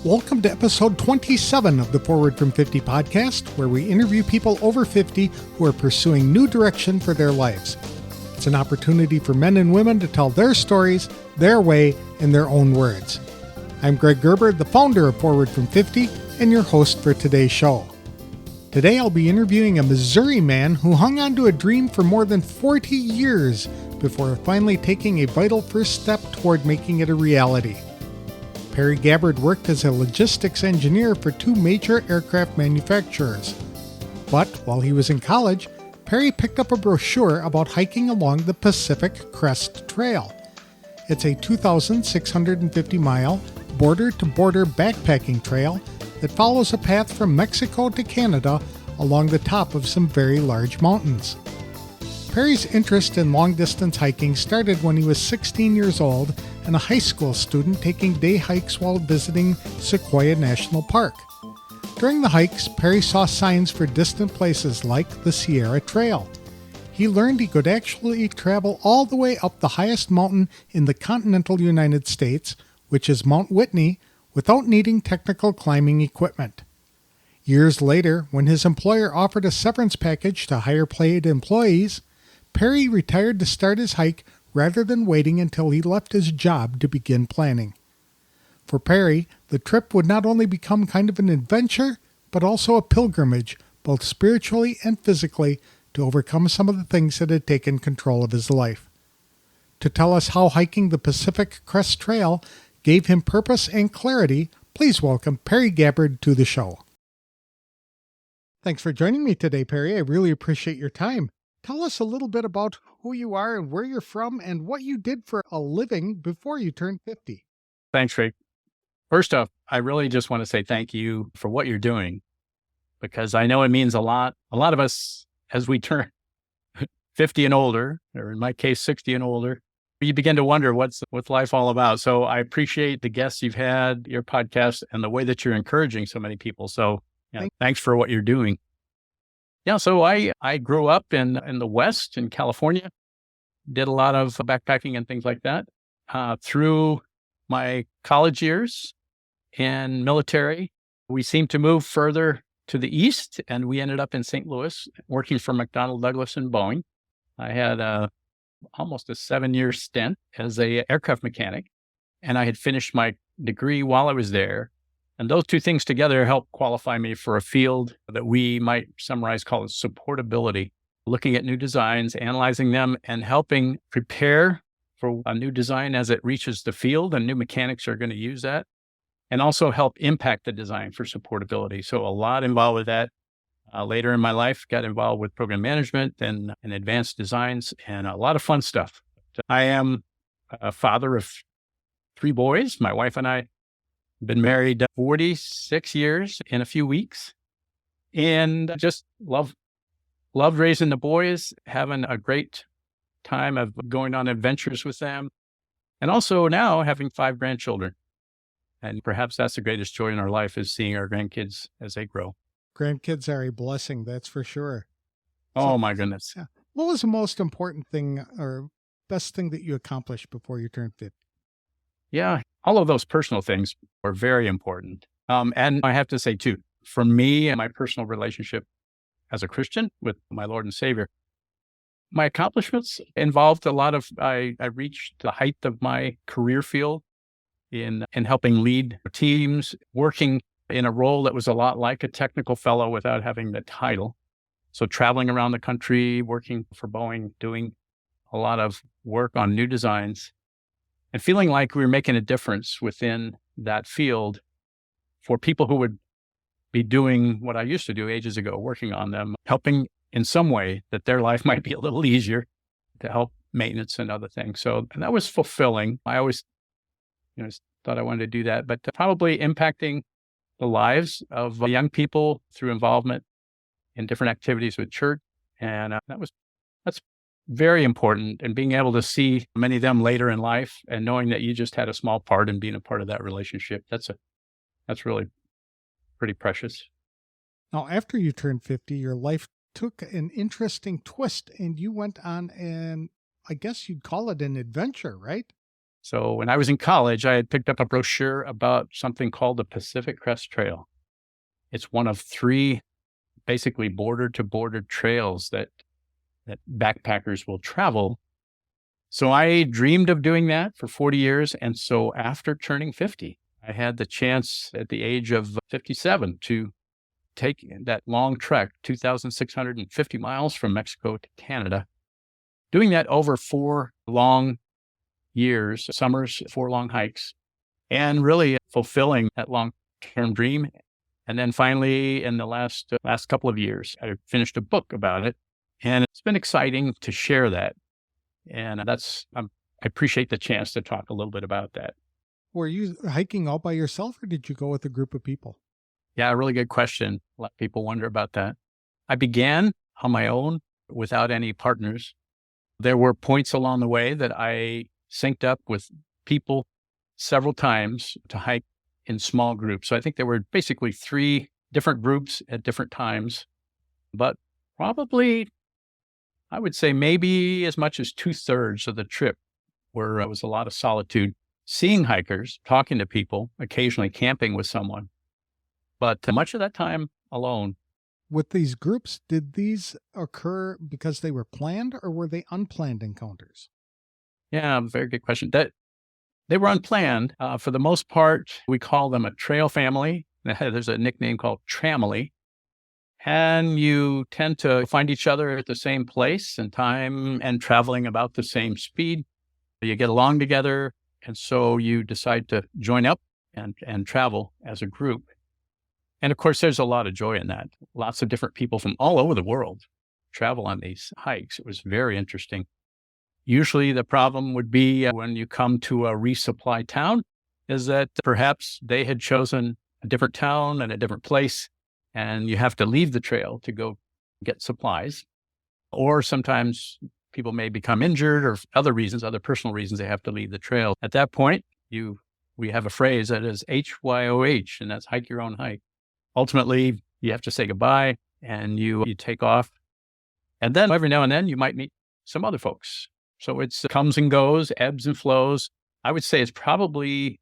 Welcome to episode 27 of the Forward from 50 podcast, where we interview people over 50 who are pursuing new direction for their lives. It's an opportunity for men and women to tell their stories, their way, in their own words. I'm Greg Gabbard, the founder of Forward from 50, and your host for today's show. Today I'll be interviewing a Missouri man who hung on to a dream for more than 40 years before finally taking a vital first step toward making it a reality. Perry Gabbard worked as a logistics engineer for two major aircraft manufacturers. But while he was in college, Perry picked up a brochure about hiking along the Pacific Crest Trail. It's a 2,650-mile border-to-border backpacking trail that follows a path from Mexico to Canada along the top of some very large mountains. Perry's interest in long-distance hiking started when he was 16 years old and a high school student taking day hikes while visiting Sequoia National Park. During the hikes, Perry saw signs for distant places like the Sierra Trail. He learned he could actually travel all the way up the highest mountain in the continental United States, which is Mount Whitney, without needing technical climbing equipment. Years later, when his employer offered a severance package to higher paid employees, Perry retired to start his hike rather than waiting until he left his job to begin planning. For Perry, the trip would not only become kind of an adventure, but also a pilgrimage, both spiritually and physically, to overcome some of the things that had taken control of his life. To tell us how hiking the Pacific Crest Trail gave him purpose and clarity, please welcome Perry Gabbard to the show. Thanks for joining me today, Perry. I really appreciate your time. Tell us a little bit about who you are and where you're from and what you did for a living before you turned 50. Thanks, Rick. First off, I really just want to say thank you for what you're doing, because I know it means a lot. A lot of us, as we turn 50 and older, or in my case, 60 and older, you begin to wonder what's life all about. So I appreciate the guests you've had, your podcast, and the way that you're encouraging so many people. So thanks for what you're doing. Yeah, so I grew up in the West, in California, did a lot of backpacking and things like that. Through my college years and military, we seemed to move further to the east, and we ended up in St. Louis working for McDonnell Douglas and Boeing. I had almost a 7-year stint as a aircraft mechanic, and I had finished my degree while I was there. And those two things together helped qualify me for a field that we might summarize called supportability, looking at new designs, analyzing them, and helping prepare for a new design as it reaches the field, and new mechanics are going to use that, and also help impact the design for supportability. So a lot involved with that. Later in my life, got involved with program management and advanced designs and a lot of fun stuff. I am a father of 3 boys. My wife and I been married 46 years in a few weeks, and just loved raising the boys, having a great time of going on adventures with them, and also now having 5 grandchildren. And perhaps that's the greatest joy in our life, is seeing our grandkids as they grow. Grandkids are a blessing, that's for sure. Oh, my goodness. Yeah. What was the most important thing or best thing that you accomplished before you turned 50? Yeah, all of those personal things are very important. And I have to say, too, for me and my personal relationship as a Christian with my Lord and Savior, my accomplishments involved a lot of, I reached the height of my career field in helping lead teams, working in a role that was a lot like a technical fellow without having the title. So traveling around the country, working for Boeing, doing a lot of work on new designs, and feeling like we were making a difference within that field for people who would be doing what I used to do ages ago, working on them, helping in some way that their life might be a little easier, to help maintenance and other things. So and that was fulfilling. I always thought I wanted to do that, but probably impacting the lives of young people through involvement in different activities with church. And that's very important. And being able to see many of them later in life and knowing that you just had a small part in being a part of that relationship, that's really pretty precious. Now, after you turned 50, your life took an interesting twist and you went on I guess you'd call it an adventure, right? So when I was in college, I had picked up a brochure about something called the Pacific Crest Trail. It's one of three basically border to border trails that backpackers will travel. So I dreamed of doing that for 40 years. And so after turning 50, I had the chance at the age of 57 to take that long trek, 2,650 miles from Mexico to Canada, doing that over 4 long years, summers, 4 long hikes, and really fulfilling that long-term dream. And then finally, in the last couple of years, I finished a book about it, and it's been exciting to share that. And I appreciate the chance to talk a little bit about that. Were you hiking all by yourself or did you go with a group of people? Yeah, a really good question. A lot of people wonder about that. I began on my own without any partners. There were points along the way that I synced up with people several times to hike in small groups. So I think there were basically 3 different groups at different times, but probably I would say maybe as much as 2/3 of the trip where it was a lot of solitude, seeing hikers, talking to people, occasionally camping with someone, but much of that time alone. With these groups, did these occur because they were planned or were they unplanned encounters? Yeah, very good question. They were unplanned. For the most part, we call them a trail family. There's a nickname called Tramily. And you tend to find each other at the same place and time and traveling about the same speed. You get along together. And so you decide to join up and travel as a group. And of course, there's a lot of joy in that. Lots of different people from all over the world travel on these hikes. It was very interesting. Usually the problem would be when you come to a resupply town is that perhaps they had chosen a different town and a different place, and you have to leave the trail to go get supplies. Or sometimes people may become injured or other reasons, other personal reasons they have to leave the trail. At that point, we have a phrase that is HYOH, and that's hike your own hike. Ultimately, you have to say goodbye and you take off. And then every now and then you might meet some other folks. So it's comes and goes, ebbs and flows. I would say it's probably,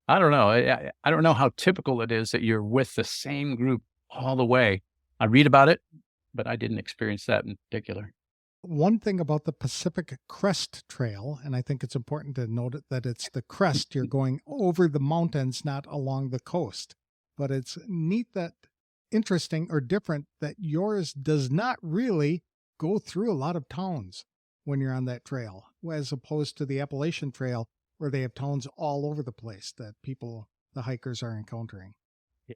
I don't know. I don't know how typical it is that you're with the same group all the way. I read about it, but I didn't experience that in particular. One thing about the Pacific Crest Trail, and I think it's important to note that it's the crest, you're going over the mountains, not along the coast. But it's neat that interesting or different that yours does not really go through a lot of towns when you're on that trail, as opposed to the Appalachian Trail where they have towns all over the place that the hikers are encountering.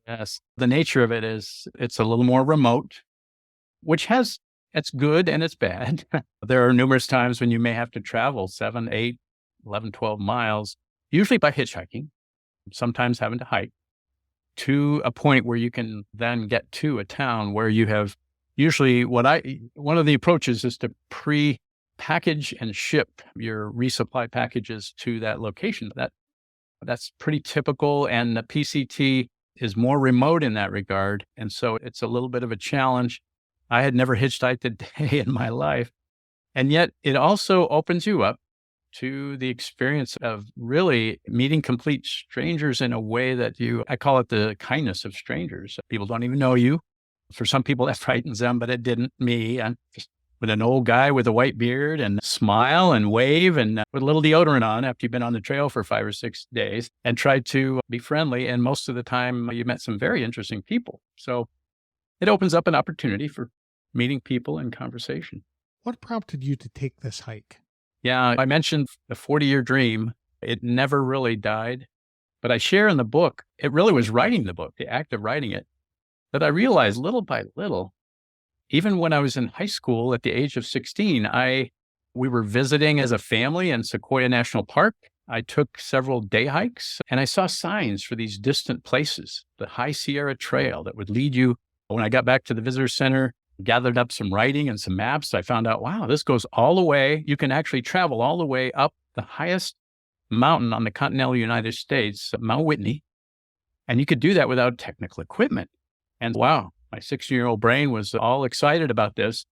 Yes. The nature of it is it's a little more remote, which it's good and it's bad. There are numerous times when you may have to travel 7, 8, 11, 12 miles, usually by hitchhiking, sometimes having to hike, to a point where you can then get to a town where you have usually one of the approaches is to pre-package and ship your resupply packages to that location. That's pretty typical. And the PCT is more remote in that regard. And so it's a little bit of a challenge. I had never hitchhiked a day in my life. And yet it also opens you up to the experience of really meeting complete strangers in a way that I call it the kindness of strangers. People don't even know you. For some people that frightens them, but it didn't me. I'm just with an old guy with a white beard and smile and wave and with a little deodorant on after you've been on the trail for 5 or 6 days and tried to be friendly. And most of the time you met some very interesting people. So it opens up an opportunity for meeting people and conversation. What prompted you to take this hike? Yeah, I mentioned the 40-year dream. It never really died. But I share in the book, it really was writing the book, the act of writing it, that I realized little by little, even when I was in high school at the age of 16, we were visiting as a family in Sequoia National Park. I took several day hikes and I saw signs for these distant places, the High Sierra Trail that would lead you. When I got back to the visitor center, gathered up some writing and some maps, I found out, wow, this goes all the way. You can actually travel all the way up the highest mountain on the continental United States, Mount Whitney. And you could do that without technical equipment. And wow, my 16-year-old brain was all excited about this.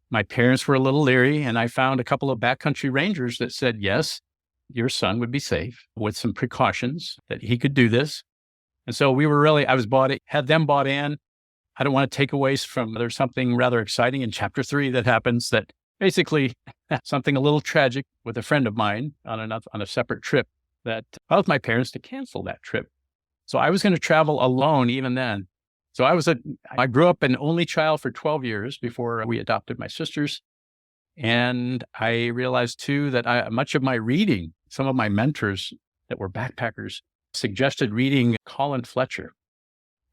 My parents were a little leery, and I found a couple of backcountry rangers that said, yes, your son would be safe with some precautions, that he could do this. And so had them bought in. I don't want to take away from, there's something rather exciting in chapter 3 that happens, that basically something a little tragic with a friend of mine on a separate trip, that caused my parents to cancel that trip. So I was going to travel alone even then. So I grew up an only child for 12 years before we adopted my sisters. And I realized too that much of my reading, some of my mentors that were backpackers suggested reading Colin Fletcher.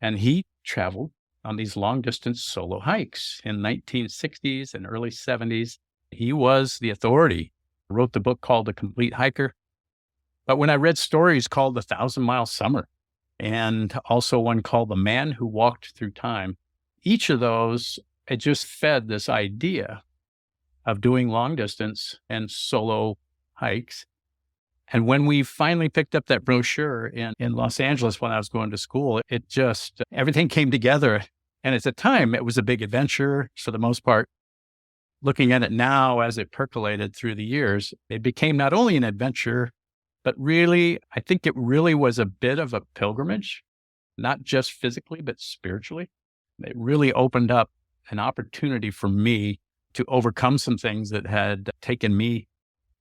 And he traveled on these long distance solo hikes in 1960s and early 70s. He was the authority. Wrote the book called The Complete Hiker. But when I read stories called The 1,000-Mile Summer, and also one called The Man Who Walked Through Time, each of those, it just fed this idea of doing long distance and solo hikes. And when we finally picked up that brochure in Los Angeles when I was going to school, it just, everything came together. And at the time, it was a big adventure for the most part. Looking at it now as it percolated through the years, it became not only an adventure, but really, I think it really was a bit of a pilgrimage, not just physically, but spiritually. It really opened up an opportunity for me to overcome some things that had taken me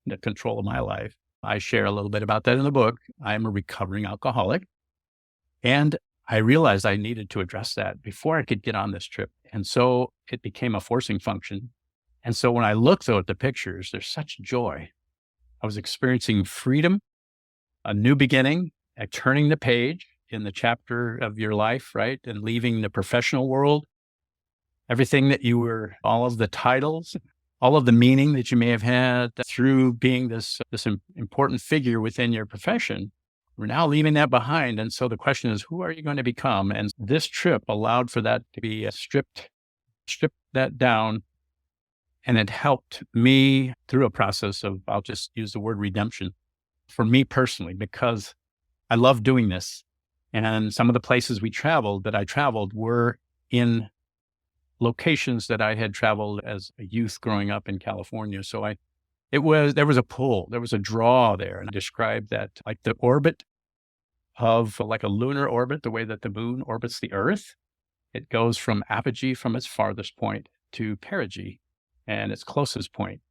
into control of my life. I share a little bit about that in the book. I'm a recovering alcoholic, and I realized I needed to address that before I could get on this trip. And so it became a forcing function. And so when I look, though, at the pictures, there's such joy. I was experiencing freedom, a new beginning, turning the page in the chapter of your life, right? And leaving the professional world, everything that you were, all of the titles, all of the meaning that you may have had through being this important figure within your profession. We're now leaving that behind. And so the question is, who are you going to become? And this trip allowed for that to be stripped that down. And it helped me through a process of, I'll just use the word redemption for me personally, because I love doing this. And some of the places I traveled were in locations that I had traveled as a youth growing up in California. So there was a pull, there was a draw there. And I described that like the orbit of like a lunar orbit, the way that the moon orbits the earth. It goes from apogee, from its farthest point, to perigee and its closest point.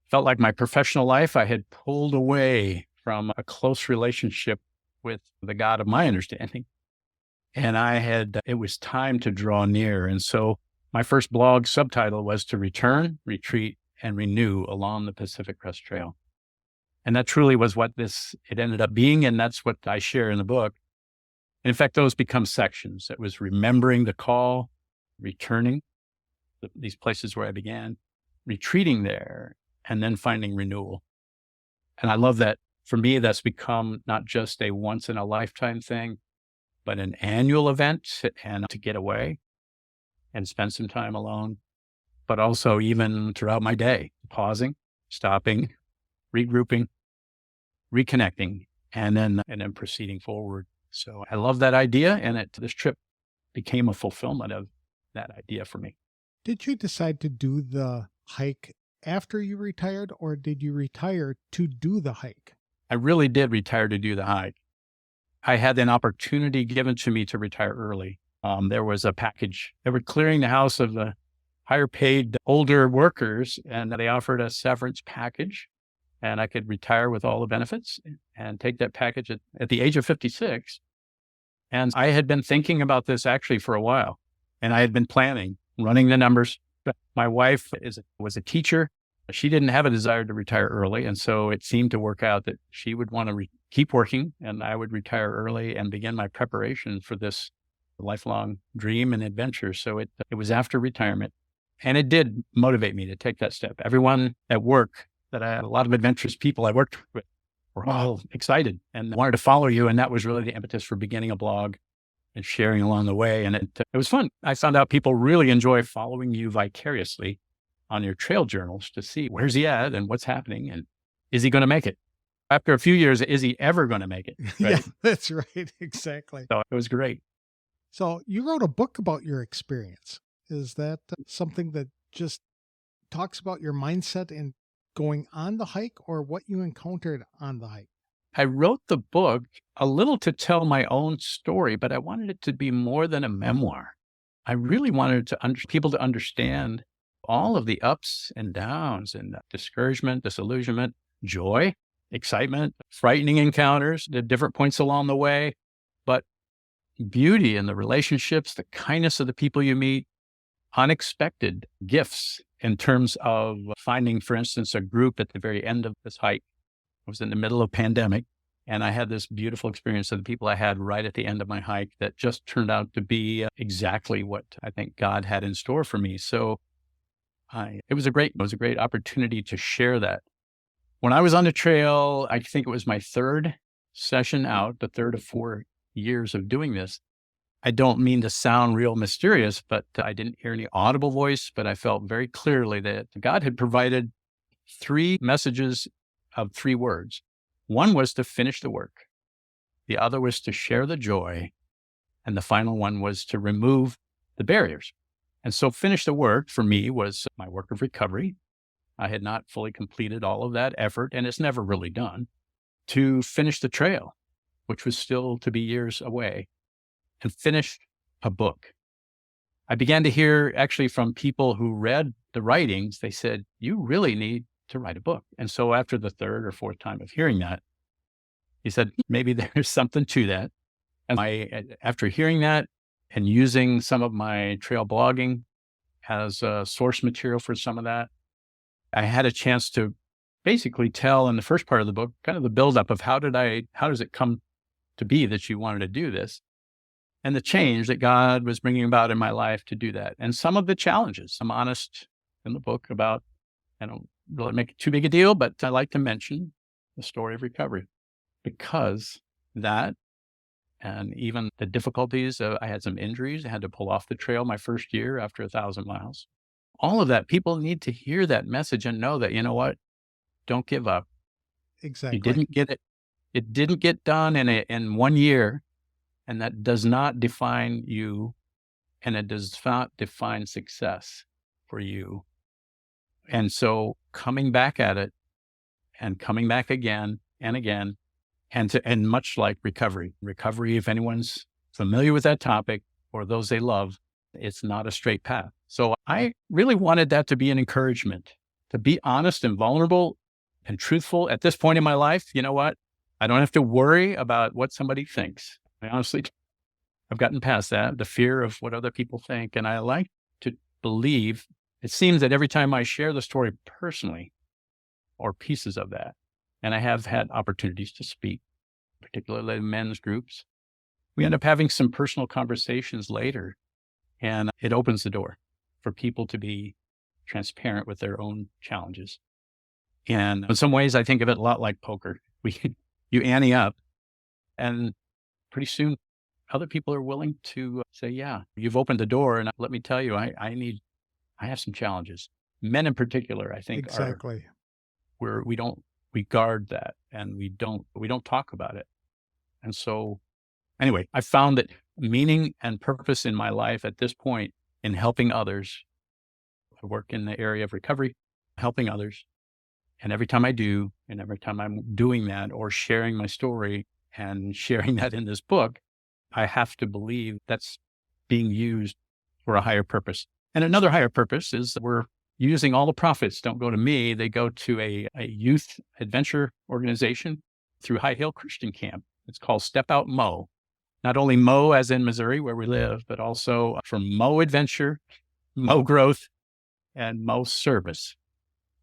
Felt like my professional life, I had pulled away from a close relationship with the God of my understanding. And it was time to draw near. And so my first blog subtitle was To Return, Retreat, and Renew Along the Pacific Crest Trail. And that truly was what it ended up being. And that's what I share in the book. And in fact, those become sections. It was remembering the call, returning these places where I began, retreating there, and then finding renewal. And I love that. For me, that's become not just a once in a lifetime thing, but an annual event, and to get away and spend some time alone, but also even throughout my day, pausing, stopping, regrouping, reconnecting, and then proceeding forward. So I love that idea. And this trip became a fulfillment of that idea for me. Did you decide to do the hike after you retired, or did you retire to do the hike? I really did retire to do the hike. I had an opportunity given to me to retire early. There was a package. They were clearing the house of the higher paid older workers, and they offered a severance package, and I could retire with all the benefits and take that package at the age of 56. And I had been thinking about this actually for a while, and I had been planning, running the numbers. My wife was a teacher. She didn't have a desire to retire early. And so it seemed to work out that she would want to keep working, and I would retire early and begin my preparation for this lifelong dream and adventure. So it was after retirement, and it did motivate me to take that step. Everyone at work a lot of adventurous people I worked with were all excited and wanted to follow you. And that was really the impetus for beginning a blog and sharing along the way. And it was fun. I found out people really enjoy following you vicariously on your trail journals to see where's he at and what's happening and is he going to make it? After a few years, is he ever going to make it? Right? Yeah, that's right. Exactly. So it was great. So you wrote a book about your experience. Is that something that just talks about your mindset in going on the hike or what you encountered on the hike? I wrote the book a little to tell my own story, but I wanted it to be more than a memoir. I really wanted people to understand all of the ups and downs and discouragement, disillusionment, joy, excitement, frightening encounters, the different points along the way, but beauty in the relationships, the kindness of the people you meet, unexpected gifts in terms of finding, for instance, a group at the very end of this hike. I was in the middle of pandemic, and I had this beautiful experience of the people I had right at the end of my hike that just turned out to be exactly what I think God had in store for me. So it was a great opportunity to share that. When I was on the trail, I think it was my third session out, the third of 4 years of doing this. I don't mean to sound real mysterious, but I didn't hear any audible voice, but I felt very clearly that God had provided 3 messages of 3 words. One was to finish the work. The other was to share the joy. And the final one was to remove the barriers. And so finish the work for me was my work of recovery. I had not fully completed all of that effort, and it's never really done, to finish the trail, which was still to be years away, and finish a book. I began to hear actually from people who read the writings, they said, you really need to write a book. And so after the 3rd or 4th time of hearing that, he said, maybe there's something to that. And after hearing that and using some of my trail blogging as source material for some of that, I had a chance to basically tell in the first part of the book, kind of the buildup of how does it come to be that you wanted to do this? And the change that God was bringing about in my life to do that. And some of the challenges, I'm honest in the book about, I don't really make it too big a deal, but I like to mention the story of recovery because that, and even the difficulties, I had some injuries. I had to pull off the trail my first year after 1,000 miles. All of that, people need to hear that message and know that, you know what, don't give up. Exactly. You didn't get it. It didn't get done in 1 year. And that does not define you, and it does not define success for you. And so coming back at it and coming back again and again, and much like recovery, if anyone's familiar with that topic or those they love, it's not a straight path. So I really wanted that to be an encouragement, to be honest and vulnerable and truthful at this point in my life. You know what? I don't have to worry about what somebody thinks. Honestly, I've gotten past that, the fear of what other people think. And I like to believe, it seems that every time I share the story personally or pieces of that, and I have had opportunities to speak, particularly in men's groups, we end up having some personal conversations later, and it opens the door for people to be transparent with their own challenges. And in some ways, I think of it a lot like poker. You ante up, and pretty soon, other people are willing to say, yeah, you've opened the door. And let me tell you, I have some challenges. Men in particular, I think, exactly. We guard that and we don't talk about it. And so anyway, I found that meaning and purpose in my life at this point in helping others. I work in the area of recovery, helping others. And every time I do, and every time I'm doing that or sharing my story and sharing that in this book, I have to believe that's being used for a higher purpose. And another higher purpose is we're using all the profits don't go to me. They go to a youth adventure organization through High Hill Christian Camp. It's called Step Out Mo. Not only Mo as in Missouri where we live, but also from Mo Adventure, Mo Growth, and Mo Service.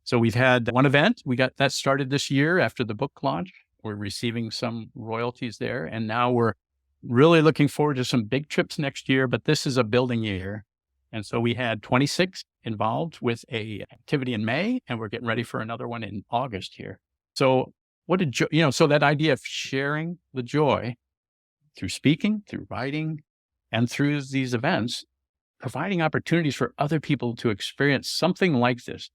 So we've had one event. We got that started this year after the book launch. We're receiving some royalties there. And now we're really looking forward to some big trips next year, but this is a building year. And so we had 26 involved with a activity in May, and we're getting ready for another one in August here. So so that idea of sharing the joy through speaking, through writing, and through these events, providing opportunities for other people to experience something like this.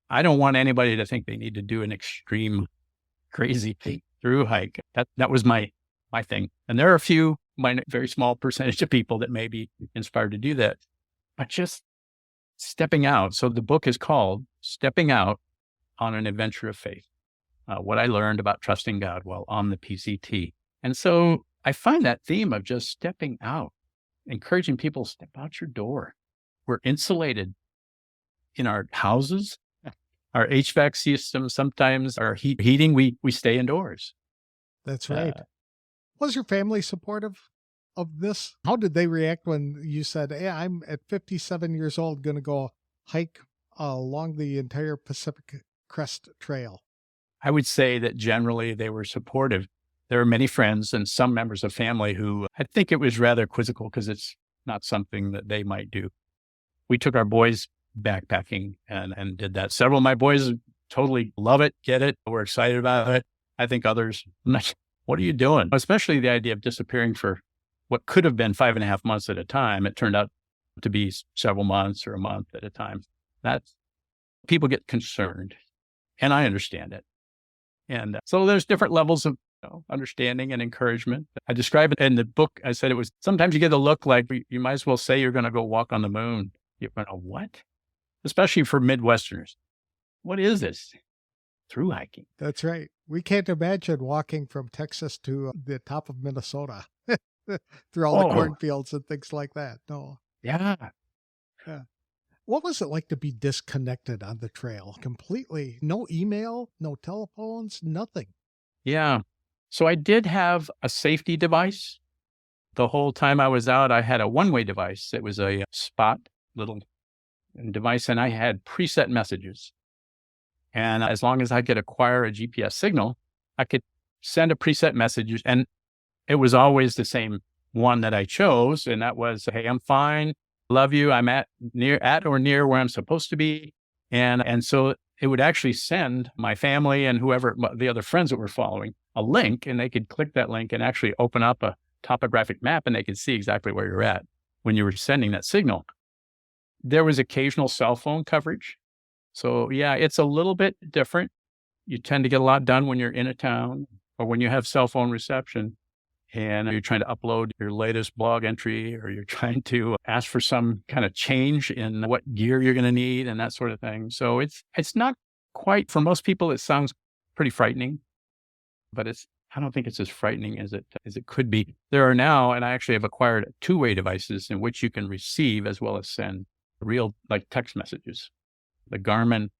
I don't want anybody to think they need to do an extreme, crazy through hike. That was my thing. And there are a few, very small percentage of people that may be inspired to do that, but just stepping out. So the book is called Stepping Out, on an adventure of faith, what I learned about trusting God while on the PCT. And so I find that theme of just stepping out, encouraging people to step out your door. We're insulated in our houses, our HVAC system, sometimes our heating, we stay indoors. That's right. Was your family supportive of this? How did they react when you said, hey, I'm at 57 years old, going to go hike along the entire Pacific Crest Trail? I would say that generally they were supportive. There are many friends and some members of family who I think it was rather quizzical because it's not something that they might do. We took our boys backpacking and did that. Several of my boys totally love it, get it. We're excited about it. I think others, what are you doing? Especially the idea of disappearing for what could have been 5.5 months at a time. It turned out to be several months or a month at a time. That's people get concerned, and I understand it. And so there's different levels of understanding and encouragement. I describe it in the book. I said it was sometimes you get a look like you might as well say you're going to go walk on the moon. You're going to what? Especially for Midwesterners. What is this? Through hiking. That's right. We can't imagine walking from Texas to the top of Minnesota through all the cornfields and things like that. No. Yeah. What was it like to be disconnected on the trail completely? No email, no telephones, nothing. Yeah. So I did have a safety device. The whole time I was out, I had a one-way device. It was a spot little device, and I had preset messages. And as long as I could acquire a GPS signal, I could send a preset message. And it was always the same one that I chose. And that was, hey, I'm fine. Love you. I'm at or near where I'm supposed to be. And so it would actually send my family and whoever, the other friends that were following, a link, and they could click that link and actually open up a topographic map, and they could see exactly where you're at when you were sending that signal. There was occasional cell phone coverage. So yeah, it's a little bit different. You tend to get a lot done when you're in a town or when you have cell phone reception and you're trying to upload your latest blog entry, or you're trying to ask for some kind of change in what gear you're going to need and that sort of thing. So it's not quite, for most people, it sounds pretty frightening, but I don't think it's as frightening as it could be. There are now, and I actually have acquired two-way devices in which you can receive as well as send real like text messages. The Garmin.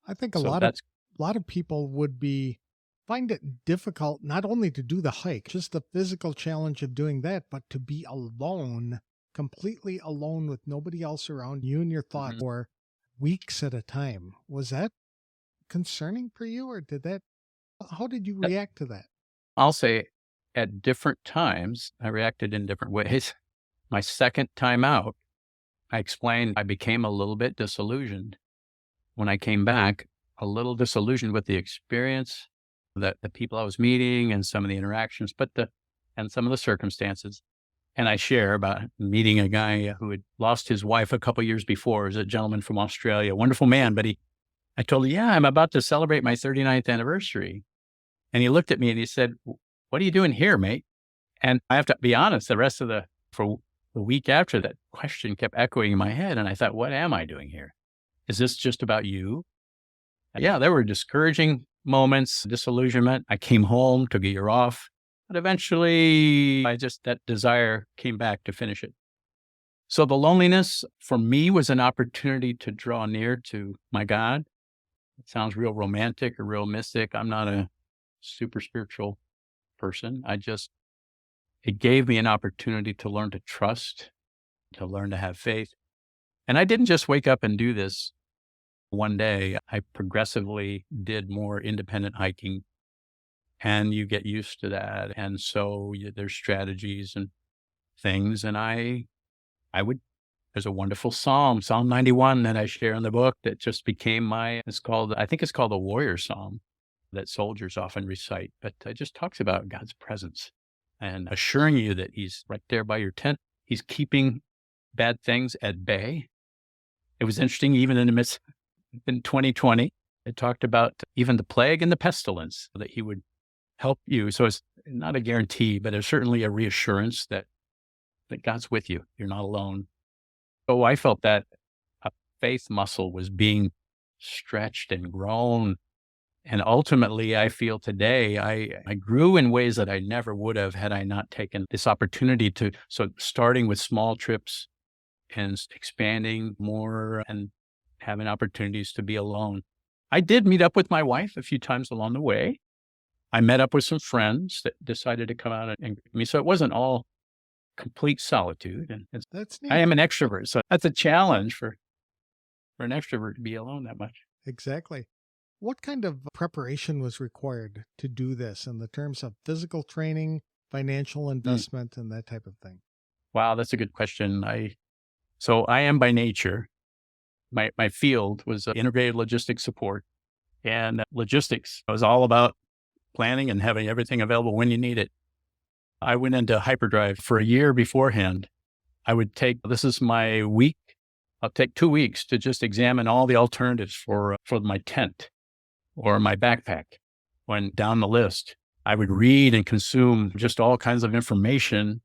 I think a lot of people would find it difficult not only to do the hike, just the physical challenge of doing that, but to be alone, completely alone with nobody else around you and your thoughts for weeks at a time. Was that concerning for you, or how did you react to that? I'll say at different times, I reacted in different ways. My second time out, I explained I became a little bit disillusioned. When I came back, a little disillusioned with the experience, that the people I was meeting and some of the interactions, and some of the circumstances. And I share about meeting a guy who had lost his wife a couple years before. He was a gentleman from Australia, a wonderful man, but I told him, yeah, I'm about to celebrate my 39th anniversary. And he looked at me and he said, what are you doing here, mate? And I have to be honest, for the week after, that question kept echoing in my head. And I thought, what am I doing here? Is this just about you? Yeah, there were discouraging moments, disillusionment. I came home, took a year off, but eventually that desire came back to finish it. So the loneliness for me was an opportunity to draw near to my God. It sounds real romantic or real mystic. I'm not a super spiritual person. It gave me an opportunity to learn to trust, to learn to have faith. And I didn't just wake up and do this one day. I progressively did more independent hiking, and you get used to that. And so there's strategies and things. And there's a wonderful Psalm 91 that I share in the book that just became I think it's called the Warrior Psalm that soldiers often recite, but it just talks about God's presence and assuring you that he's right there by your tent. He's keeping bad things at bay. It was interesting, even in 2020, it talked about even the plague and the pestilence, that he would help you. So it's not a guarantee, but it's certainly a reassurance that God's with you. You're not alone. So I felt that a faith muscle was being stretched and grown. And ultimately, I feel today I grew in ways that I never would have had I not taken this opportunity to. So starting with small trips and expanding more and having opportunities to be alone. I did meet up with my wife a few times along the way. I met up with some friends that decided to come out and meet me. So it wasn't all complete solitude. And That's I neat. am an extrovert. So that's a challenge for an extrovert to be alone that much. Exactly. What kind of preparation was required to do this in the terms of physical training, financial investment, and that type of thing? Wow, that's a good question. So I am by nature. My field was integrated logistics support, and logistics was all about planning and having everything available when you need it. I went into hyperdrive for a year beforehand. This is my week. I'll take 2 weeks to just examine all the alternatives for my tent or my backpack. When down the list, I would read and consume just all kinds of information.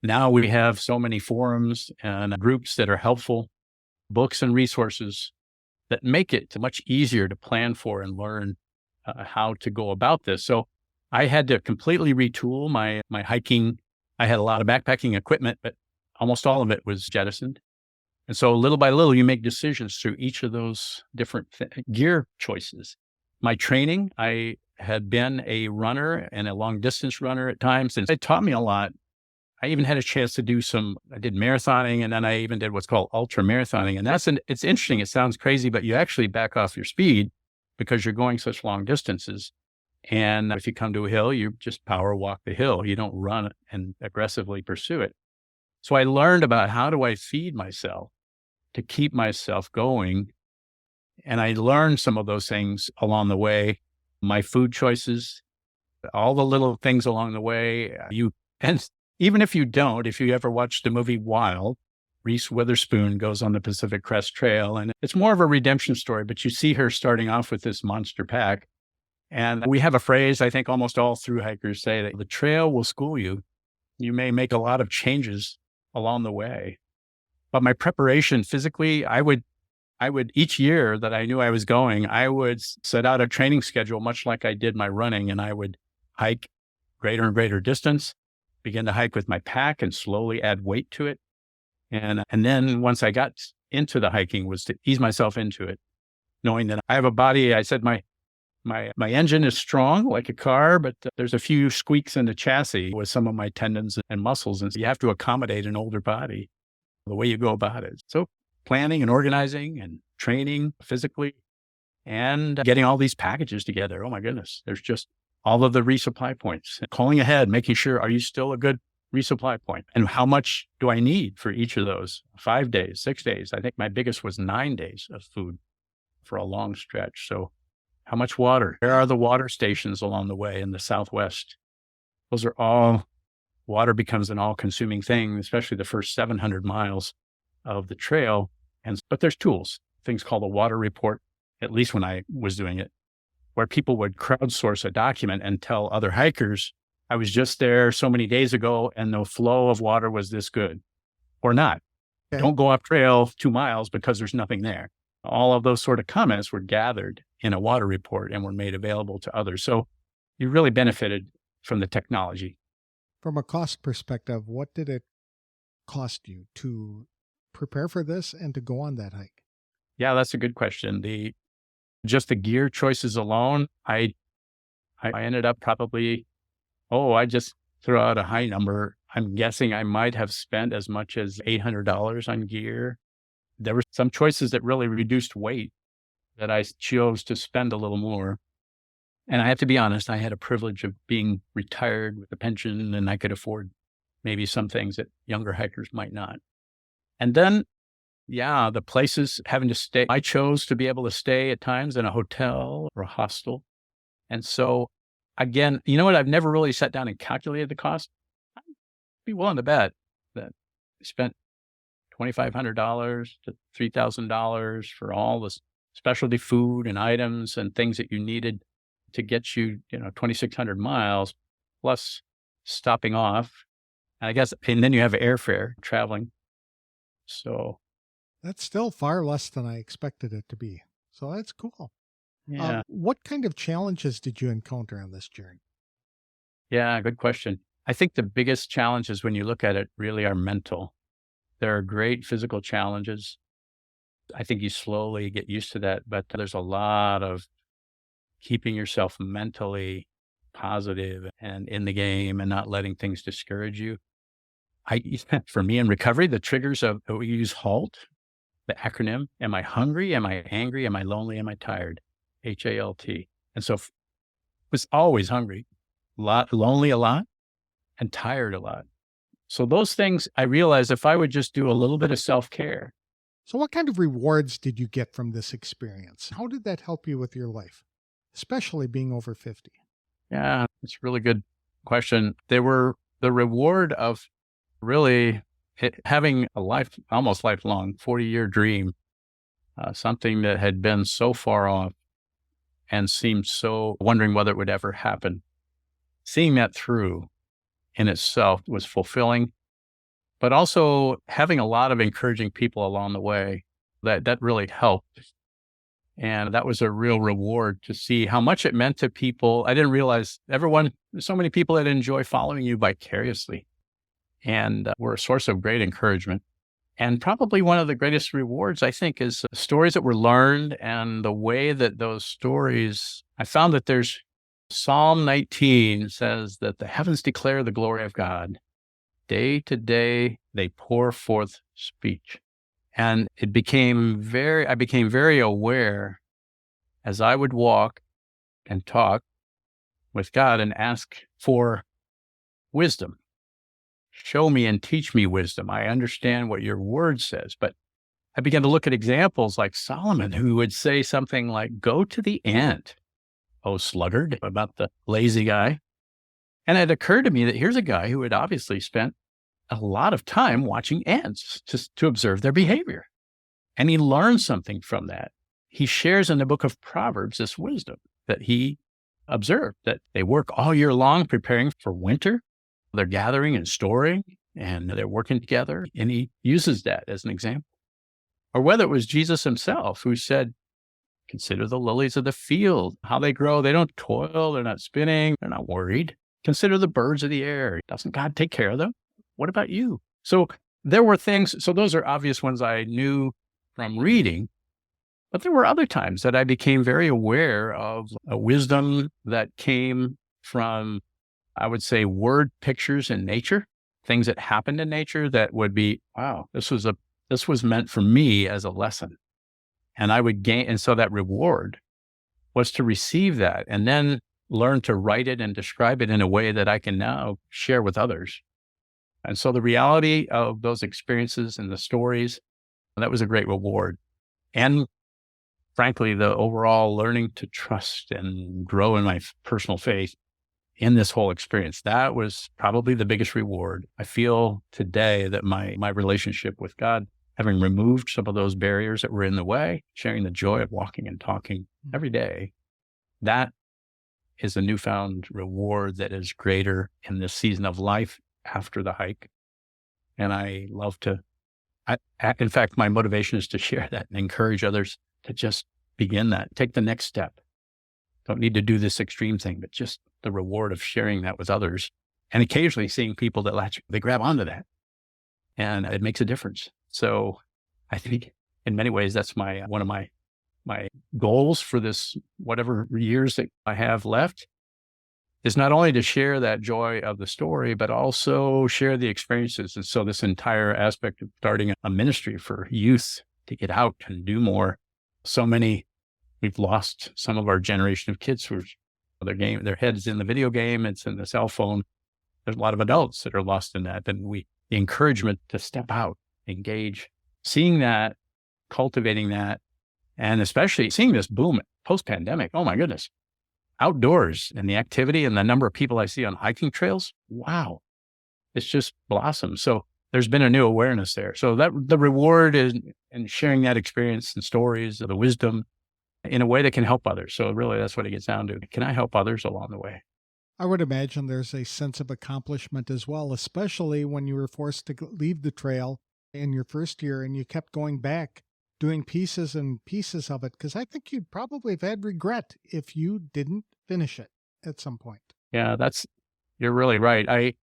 Now we have so many forums and groups that are helpful, books and resources that make it much easier to plan for and learn how to go about this. So I had to completely retool my hiking. I had a lot of backpacking equipment, but almost all of it was jettisoned. And so little by little, you make decisions through each of those different gear choices. My training, I had been a runner and a long distance runner at times, and it taught me a lot. I even had a chance to I did marathoning, and then I even did what's called ultra marathoning. And it's interesting. It sounds crazy, but you actually back off your speed because you're going such long distances. And if you come to a hill, you just power walk the hill. You don't run and aggressively pursue it. So I learned about how do I feed myself to keep myself going. And I learned some of those things along the way, my food choices, all the little things along the way. And even if you ever watched the movie Wild, Reese Witherspoon goes on the Pacific Crest Trail, and it's more of a redemption story, but you see her starting off with this monster pack. And we have a phrase, I think almost all through hikers say that the trail will school you. You may make a lot of changes along the way. But my preparation physically, I would each year that I knew I was going, I would set out a training schedule, much like I did my running, and I would hike greater and greater distance, begin to hike with my pack and slowly add weight to it. And then once I got into the hiking was to ease myself into it, knowing that I have a body. I said my engine is strong like a car, but there's a few squeaks in the chassis with some of my tendons and muscles. And so you have to accommodate an older body the way you go about it. So planning and organizing and training physically and getting all these packages together. Oh my goodness. There's just all of the resupply points, calling ahead, making sure, are you still a good resupply point? And how much do I need for each of those? 5 days, 6 days. I think my biggest was 9 days of food for a long stretch. So how much water? Where are the water stations along the way in the Southwest? Those are all, water becomes an all-consuming thing, especially the first 700 miles of the trail. But there's tools, things called a water report, at least when I was doing it, where people would crowdsource a document and tell other hikers, I was just there so many days ago and the flow of water was this good or not. Okay. Don't go off trail 2 miles because there's nothing there. All of those sort of comments were gathered in a water report and were made available to others. So you really benefited from the technology. From a cost perspective, what did it cost you to prepare for this and to go on that hike? Yeah, that's a good question. Just the gear choices alone, I ended up probably, I just threw out a high number. I'm guessing I might have spent as much as $800 on gear. There were some choices that really reduced weight that I chose to spend a little more. And I have to be honest, I had a privilege of being retired with a pension, and I could afford maybe some things that younger hikers might not. And then, the places having to stay, I chose to be able to stay at times in a hotel or a hostel. And so again, you know what? I've never really sat down and calculated the cost. I'd be willing to bet that I spent $2,500 to $3,000 for all the specialty food and items and things that you needed to get you, 2,600 miles, plus stopping off. And then you have airfare traveling. So that's still far less than I expected it to be. So that's cool. Yeah. What kind of challenges did you encounter on this journey? Yeah. Good question. I think the biggest challenges when you look at it really are mental. There are great physical challenges. I think you slowly get used to that, but there's a lot of keeping yourself mentally positive and in the game and not letting things discourage you. I, for me in recovery, the triggers of we use HALT, the acronym. Am I hungry? Am I angry? Am I lonely? Am I tired? HALT. And so was always hungry, lonely a lot, and tired a lot. So those things I realized if I would just do a little bit of self-care. So what kind of rewards did you get from this experience? How did that help you with your life, especially being over 50? Yeah, it's a really good question. They were the reward of really having a almost lifelong 40-year dream, something that had been so far off and seemed so wondering whether it would ever happen. Seeing that through in itself was fulfilling, but also having a lot of encouraging people along the way that really helped. And that was a real reward to see how much it meant to people. I didn't realize there's so many people that enjoy following you vicariously and were a source of great encouragement. And probably one of the greatest rewards, I think, is stories that were learned and the way that those stories, I found that there's Psalm 19 says that the heavens declare the glory of God. Day to day, they pour forth speech. And I became very aware as I would walk and talk with God and ask for wisdom. Show me and teach me wisdom. I understand what your word says, but I began to look at examples like Solomon, who would say something like, go to the ant, O sluggard, about the lazy guy. And it occurred to me that here's a guy who had obviously spent a lot of time watching ants to observe their behavior. And he learned something from that. He shares in the book of Proverbs this wisdom that he observed, that they work all year long preparing for winter. They're gathering and storing, and they're working together. And he uses that as an example. Or whether it was Jesus himself who said, consider the lilies of the field, how they grow. They don't toil. They're not spinning. They're not worried. Consider the birds of the air. Doesn't God take care of them? What about you? So there were things. So those are obvious ones I knew from reading. But there were other times that I became very aware of a wisdom that came from, I would say, word pictures in nature, things that happened in nature that would be, wow, this was meant for me as a lesson. And I would gain. And so that reward was to receive that and then learn to write it and describe it in a way that I can now share with others. And so the reality of those experiences and the stories, that was a great reward. And frankly, the overall learning to trust and grow in my personal faith in this whole experience, that was probably the biggest reward. I feel today that my relationship with God, having removed some of those barriers that were in the way, sharing the joy of walking and talking every day, that is a newfound reward that is greater in this season of life after the hike. And I love to, in fact, my motivation is to share that and encourage others to just begin that, take the next step. Don't need to do this extreme thing, but just the reward of sharing that with others and occasionally seeing people that they grab onto that and it makes a difference. So I think in many ways, that's one of my goals for this, whatever years that I have left, is not only to share that joy of the story, but also share the experiences. And so this entire aspect of starting a ministry for youth to get out and do more. So many, we've lost some of our generation of kids who their head is in the video game, it's in the cell phone. There's a lot of adults that are lost in that. And the encouragement to step out, engage, seeing that, cultivating that, and especially seeing this boom post-pandemic. Oh my goodness. Outdoors and the activity and the number of people I see on hiking trails. Wow. It's just blossomed. So there's been a new awareness there. So that the reward is in sharing that experience and stories of the wisdom in a way that can help others. So really that's what it gets down to. Can I help others along the way? I would imagine there's a sense of accomplishment as well, especially when you were forced to leave the trail in your first year and you kept going back doing pieces and pieces of it, because I think you'd probably have had regret if you didn't finish it at some point. Yeah, you're really right.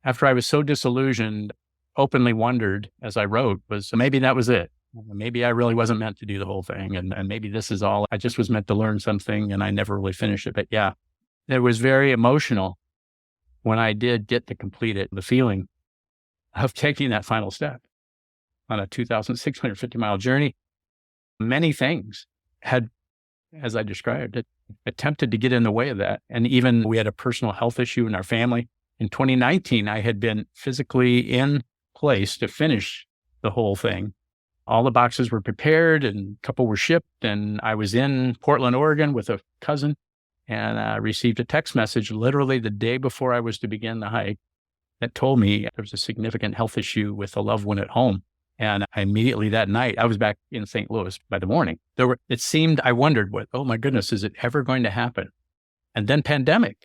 After I was so disillusioned, openly wondered as I wrote was maybe that was it. Maybe I really wasn't meant to do the whole thing. And maybe this is all, I just was meant to learn something and I never really finished it. But yeah, it was very emotional when I did get to complete it, the feeling of taking that final step on a 2,650-mile journey. Many things had, as I described it, attempted to get in the way of that. And even we had a personal health issue in our family. In 2019, I had been physically in place to finish the whole thing. All the boxes were prepared and a couple were shipped. And I was in Portland, Oregon with a cousin and I received a text message literally the day before I was to begin the hike that told me there was a significant health issue with a loved one at home. And I immediately that night, I was back in St. Louis by the morning. I wondered oh my goodness, is it ever going to happen? And then pandemic.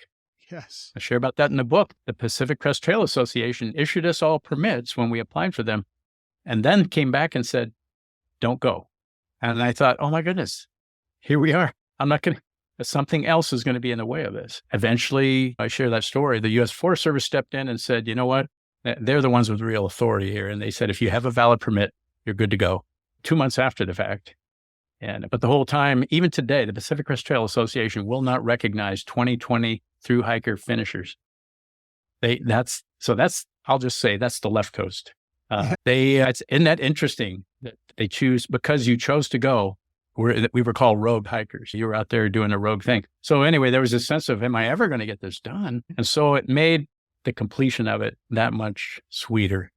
Yes. I share about that in the book. The Pacific Crest Trail Association issued us all permits when we applied for them and then came back and said, don't go. And I thought, oh my goodness, here we are. Something else is going to be in the way of this. Eventually, I share that story. The U.S. Forest Service stepped in and said, you know what? They're the ones with real authority here. And they said, if you have a valid permit, you're good to go. 2 months after the fact. But the whole time, even today, the Pacific Crest Trail Association will not recognize 2020 through hiker finishers. I'll just say that's the left coast. Isn't that interesting that they choose, because you chose to go, we were called rogue hikers. You were out there doing a rogue thing. So anyway, there was a sense of, am I ever going to get this done? And so it made the completion of it that much sweeter.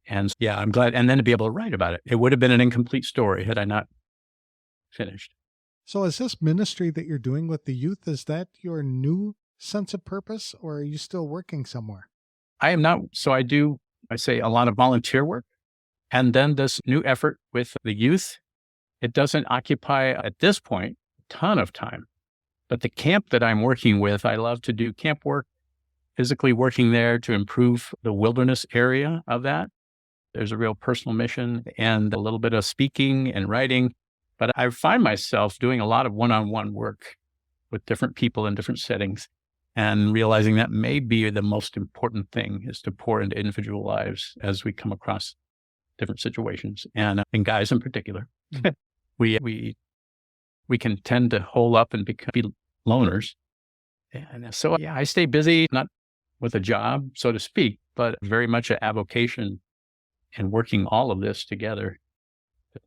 And yeah, I'm glad. And then to be able to write about it. It would have been an incomplete story had I not finished. So is this ministry that you're doing with the youth, is that your new sense of purpose, or are you still working somewhere? I am not. So I say a lot of volunteer work. And then this new effort with the youth, it doesn't occupy at this point a ton of time. But the camp that I'm working with, I love to do camp work, physically working there to improve the wilderness area of that. There's a real personal mission and a little bit of speaking and writing. But I find myself doing a lot of one-on-one work with different people in different settings and realizing that may be the most important thing is to pour into individual lives as we come across different situations. And in guys in particular, we can tend to hole up and be loners. And so, yeah, I stay busy, not with a job, so to speak, but very much an avocation and working all of this together to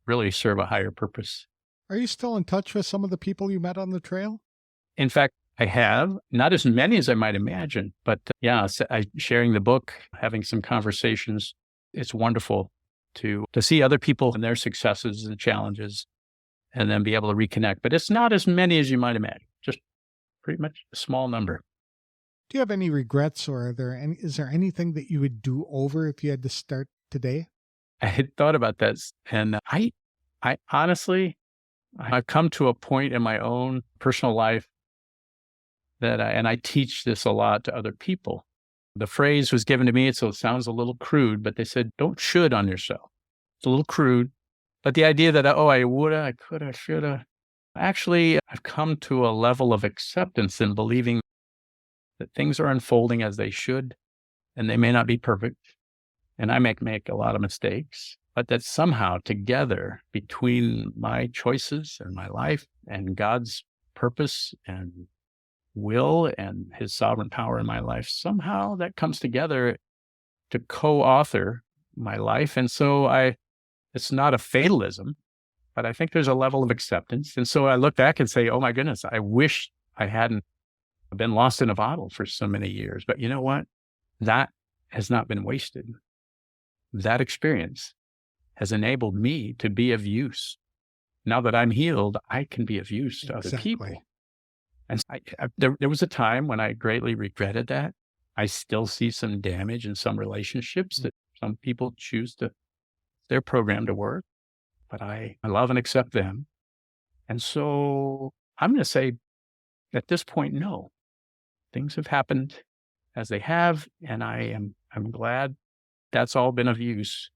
really serve a higher purpose. Are you still in touch with some of the people you met on the trail? In fact, I have, not as many as I might imagine, but sharing the book, having some conversations, it's wonderful to see other people and their successes and challenges and then be able to reconnect. But it's not as many as you might imagine, just pretty much a small number. Do you have any regrets, or is there anything that you would do over if you had to start today? I had thought about that. And I honestly, I've come to a point in my own personal life that I teach this a lot to other people. The phrase was given to me, so it sounds a little crude, but they said, don't should on yourself. It's a little crude, but the idea that, I woulda, I coulda, shoulda. Actually, I've come to a level of acceptance in believing that things are unfolding as they should, and they may not be perfect. And I make a lot of mistakes, but that somehow together between my choices and my life and God's purpose and will and his sovereign power in my life, somehow that comes together to co-author my life. And so it's not a fatalism, but I think there's a level of acceptance. And so I look back and say, oh my goodness, I wish I hadn't been lost in a bottle for so many years. But you know what? That has not been wasted. That experience has enabled me to be of use. Now that I'm healed, I can be of use to other people. And there was a time when I greatly regretted that. I still see some damage in some relationships that some people choose their program to work, but I love and accept them. And so I'm going to say at this point, no, things have happened as they have. And I'm glad that's all been of use.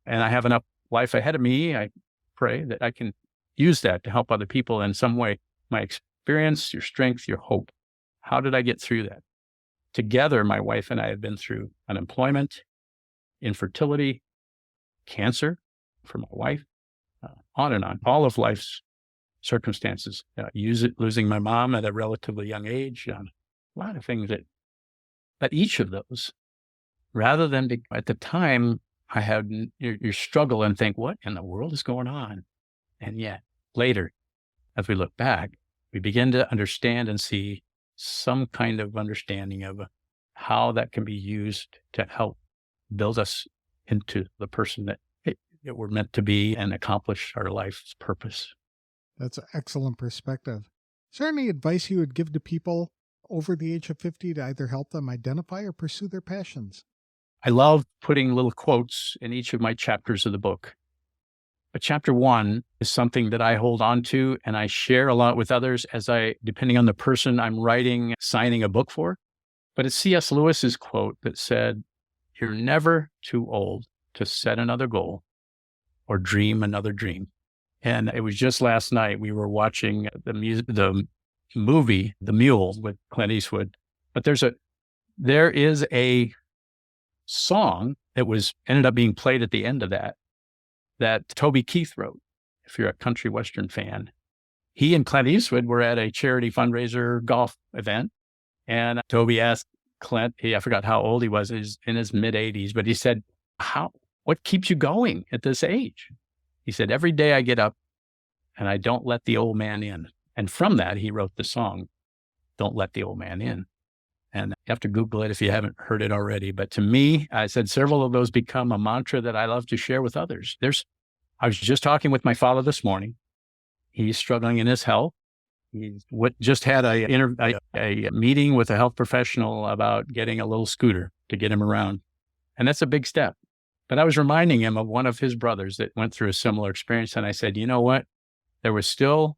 And I have enough life ahead of me, I pray that I can use that to help other people in some way. My experience, your strength, your hope. How did I get through that? Together, my wife and I have been through unemployment, infertility, cancer for my wife, on and on, all of life's circumstances. Losing my mom at a relatively young age, a lot of things but each of those, rather than at the time, I had your struggle and think, what in the world is going on? And yet later, as we look back, we begin to understand and see some kind of understanding of how that can be used to help build us into the person that we're meant to be and accomplish our life's purpose. That's an excellent perspective. Is there any advice you would give to people over the age of 50 to either help them identify or pursue their passions? I love putting little quotes in each of my chapters of the book. But chapter 1 is something that I hold on to and I share a lot with others depending on the person I'm signing a book for. But it's C.S. Lewis's quote that said, "You're never too old to set another goal or dream another dream." And it was just last night we were watching the movie, The Mule with Clint Eastwood. But there is a song that ended up being played at the end of that Toby Keith wrote. If you're a country western fan, he and Clint Eastwood were at a charity fundraiser golf event, and Toby asked Clint, I forgot how old he was, he's in his mid-80s, but he said, what keeps you going at this age? He said, every day I get up and I don't let the old man in. And from that, he wrote the song, Don't Let the Old Man In. And you have to Google it if you haven't heard it already. But to me, I said several of those become a mantra that I love to share with others. I was just talking with my father this morning. He's struggling in his health. He just had a meeting with a health professional about getting a little scooter to get him around. And that's a big step. But I was reminding him of one of his brothers that went through a similar experience. And I said, you know what? There was still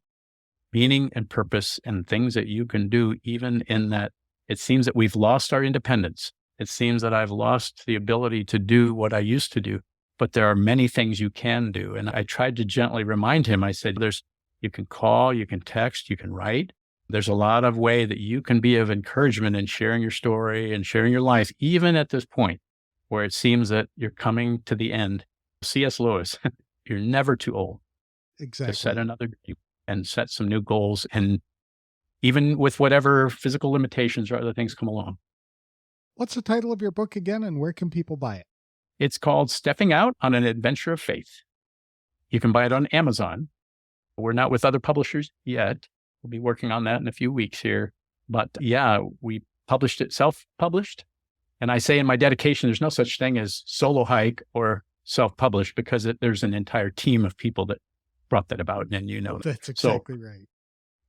meaning and purpose and things that you can do, even in that it seems that we've lost our independence. It seems that I've lost the ability to do what I used to do, but there are many things you can do. And I tried to gently remind him. I said, you can call, you can text, you can write. There's a lot of way that you can be of encouragement in sharing your story and sharing your life, even at this point where it seems that you're coming to the end. C.S. Lewis, you're never too old to set another dream and set some new goals, and even with whatever physical limitations or other things come along. What's the title of your book again, and where can people buy it? It's called Stepping Out on an Adventure of Faith. You can buy it on Amazon. We're not with other publishers yet. We'll be working on that in a few weeks here. But yeah, we published it self-published. And I say in my dedication, there's no such thing as solo hike or self-published, because there's an entire team of people that brought that about. And that's exactly right.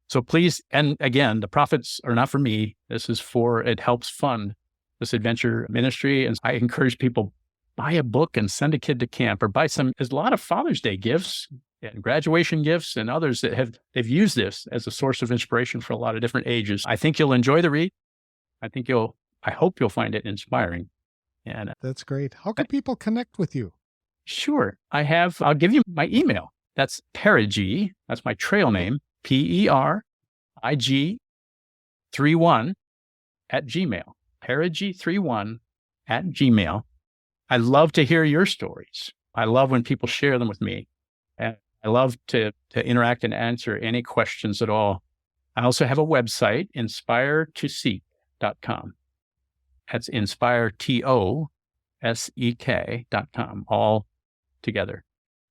So please, and again, the profits are not for me. It helps fund this adventure ministry. And I encourage people, buy a book and send a kid to camp, or there's a lot of Father's Day gifts and graduation gifts and others that they've used this as a source of inspiration for a lot of different ages. I think you'll enjoy the read. I hope you'll find it inspiring. And that's great. How can people connect with you? Sure. I'll give you my email. That's Perigi. That's my trail name. PERIG 31 @gmail. Perigi31 @gmail. I love to hear your stories. I love when people share them with me. And I love to interact and answer any questions at all. I also have a website, inspireToSeek.com. That's inspireTOSEK.com, all together.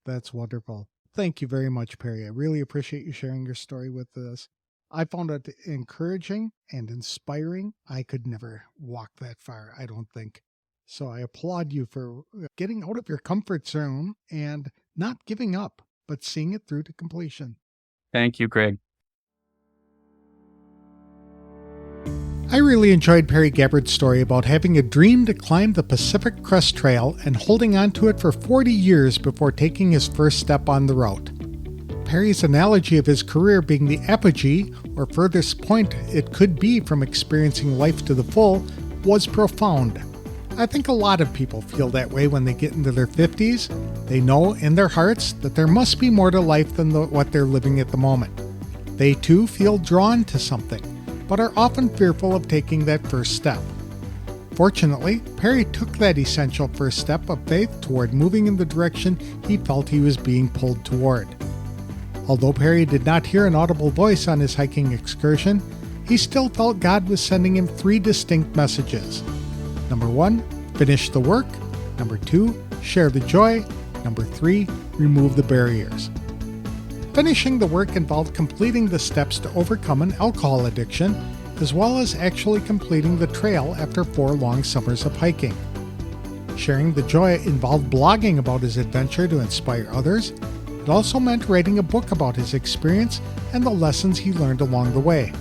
That's wonderful. Thank you very much, Perry. I really appreciate you sharing your story with us. I found it encouraging and inspiring. I could never walk that far, I don't think. So I applaud you for getting out of your comfort zone and not giving up, but seeing it through to completion. Thank you, Greg. I really enjoyed Perry Gabbard's story about having a dream to climb the Pacific Crest Trail and holding on to it for 40 years before taking his first step on the route. Perry's analogy of his career being the apogee, or furthest point it could be from experiencing life to the full, was profound. I think a lot of people feel that way when they get into their 50s. They know in their hearts that there must be more to life than what they're living at the moment. They too feel drawn to something, but are often fearful of taking that first step. Fortunately, Perry took that essential first step of faith toward moving in the direction he felt he was being pulled toward. Although Perry did not hear an audible voice on his hiking excursion, he still felt God was sending him 3 distinct messages. Number 1, finish the work. Number 2, share the joy. Number 3, remove the barriers. Finishing the work involved completing the steps to overcome an alcohol addiction, as well as actually completing the trail after 4 long summers of hiking. Sharing the joy involved blogging about his adventure to inspire others. It also meant writing a book about his experience and the lessons he learned along the way.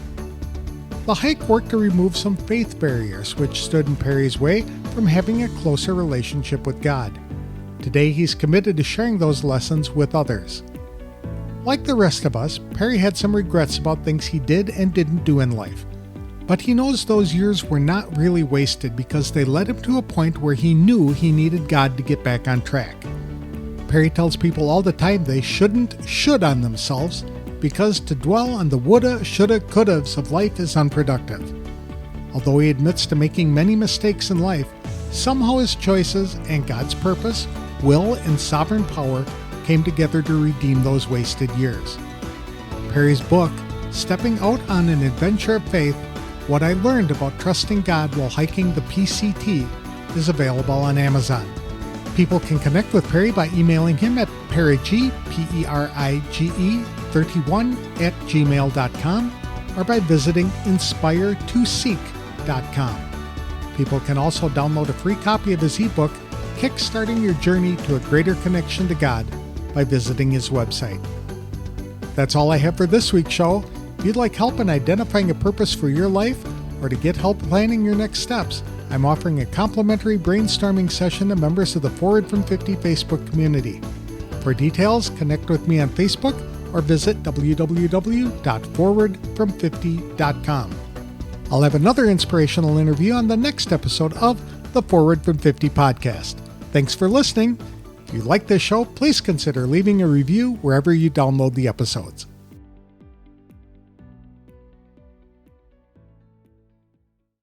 The hike worked to remove some faith barriers which stood in Perry's way from having a closer relationship with God. Today he's committed to sharing those lessons with others. Like the rest of us, Perry had some regrets about things he did and didn't do in life. But he knows those years were not really wasted because they led him to a point where he knew he needed God to get back on track. Perry tells people all the time they shouldn't should on themselves because to dwell on the woulda, shoulda, couldas of life is unproductive. Although he admits to making many mistakes in life, somehow his choices and God's purpose, will, and sovereign power came together to redeem those wasted years. Perry's book, Stepping Out on an Adventure of Faith, What I Learned About Trusting God While Hiking the PCT, is available on Amazon. People can connect with Perry by emailing him at perige, Perige 31@gmail.com or by visiting inspire2seek.com. People can also download a free copy of his ebook, Kickstarting Your Journey to a Greater Connection to God, by visiting his website. That's all I have for this week's show. If you'd like help in identifying a purpose for your life or to get help planning your next steps, I'm offering a complimentary brainstorming session to members of the Forward from 50 Facebook community. For details, connect with me on Facebook or visit www.forwardfrom50.com. I'll have another inspirational interview on the next episode of the Forward from 50 podcast. Thanks for listening. If you like this show, please consider leaving a review wherever you download the episodes.